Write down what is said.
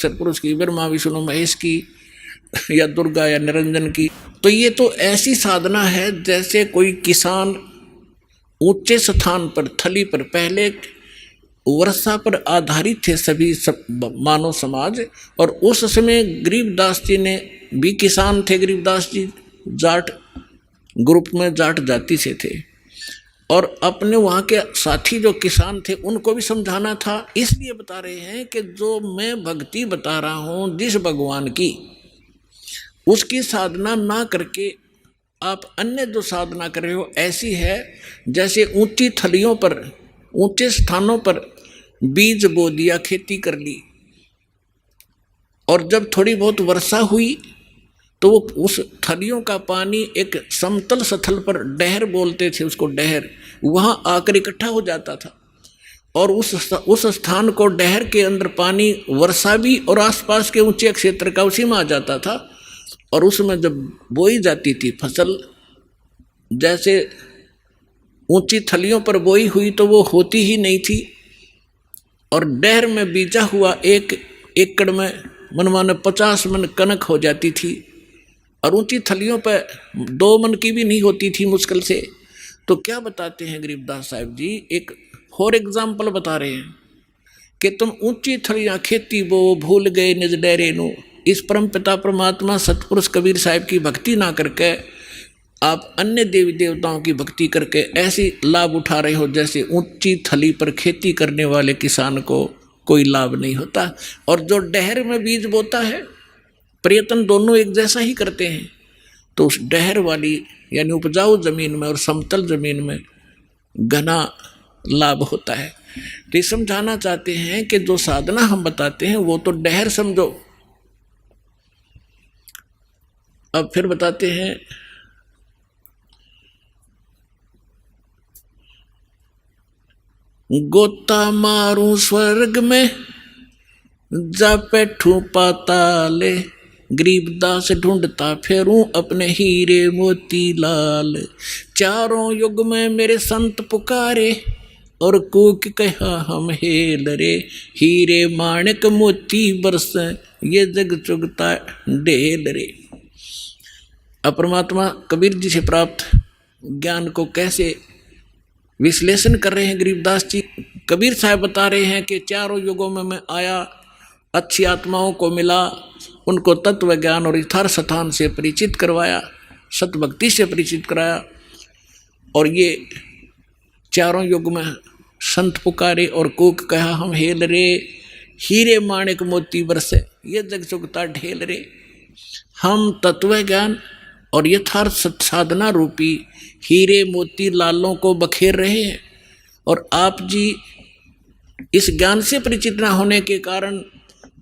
सतपुरुष की, ब्रह्मा विष्णु महेश की, या दुर्गा या निरंजन की। तो ये तो ऐसी साधना है जैसे कोई किसान ऊंचे स्थान पर, थली पर, पहले वर्षा पर आधारित थे सभी मानव समाज, और उस समय गरीबदास जी ने भी किसान थे। गरीबदास जी जाट ग्रुप में, जाट जाति से थे, और अपने वहाँ के साथी जो किसान थे उनको भी समझाना था। इसलिए बता रहे हैं कि जो मैं भक्ति बता रहा हूँ जिस भगवान की, उसकी साधना ना करके आप अन्य जो साधना कर रहे हो ऐसी है जैसे ऊंची थलियों पर, ऊंचे स्थानों पर बीज बो दिया, खेती कर ली, और जब थोड़ी बहुत वर्षा हुई तो वो उस थलियों का पानी एक समतल स्थल पर, डहर बोलते थे उसको, डहर, वहाँ आकर इकट्ठा हो जाता था, और उस स्थान को, डहर के अंदर पानी वर्षा भी और आसपास के ऊंचे क्षेत्र का उसी में आ जाता था। और उसमें जब बोई जाती थी फसल, जैसे ऊंची थलियों पर बोई हुई तो वो होती ही नहीं थी, और डहर में बीजा हुआ 1 एकड़ में मनमाने 50 मन कनक हो जाती थी, और ऊंची थलियों पर 2 मन की भी नहीं होती थी मुश्किल से। तो क्या बताते हैं गरीबदास साहब जी, एक फॉर एग्जाम्पल बता रहे हैं कि तुम ऊंची थलियां खेती बो, भूल गए निज डेरे नु। इस परम पिता परमात्मा सतपुरुष कबीर साहब की भक्ति ना करके आप अन्य देवी देवताओं की भक्ति करके ऐसी लाभ उठा रहे हो जैसे ऊंची थली पर खेती करने वाले किसान को कोई लाभ नहीं होता। और जो डहर में बीज बोता है, प्रयत्न दोनों एक जैसा ही करते हैं, तो उस डहर वाली यानी उपजाऊ जमीन में और समतल जमीन में घना लाभ होता है। तो ये समझाना चाहते हैं कि जो साधना हम बताते हैं वो तो डहर समझो। अब फिर बताते हैं, गोता मारूं स्वर्ग में जा बैठूं पाताले, गरीबदास ढूंढता फेरूं अपने हीरे मोती लाल। चारों युग में मेरे संत पुकारे और कूक कहा हम हेल रे, हीरे माणिक मोती बरस ये जग चुगता ढेल रे। अब परमात्मा कबीर जी से प्राप्त ज्ञान को कैसे विश्लेषण कर रहे हैं गरीबदास जी। कबीर साहब बता रहे हैं कि चारों युगों में मैं आया, अच्छी आत्माओं को मिला, उनको तत्व ज्ञान और यथार्थ स्थान से परिचित करवाया, सतभक्ति से परिचित कराया, और ये चारों युग में संत पुकारे और कूक कहा हम हेल रे, हीरे माणिक मोती बरसे ये जग चुगता ढेल रे। हम तत्व ज्ञान और यथार्थ साधना रूपी हीरे मोती लालों को बखेर रहे हैं, और आप जी इस ज्ञान से परिचित न होने के कारण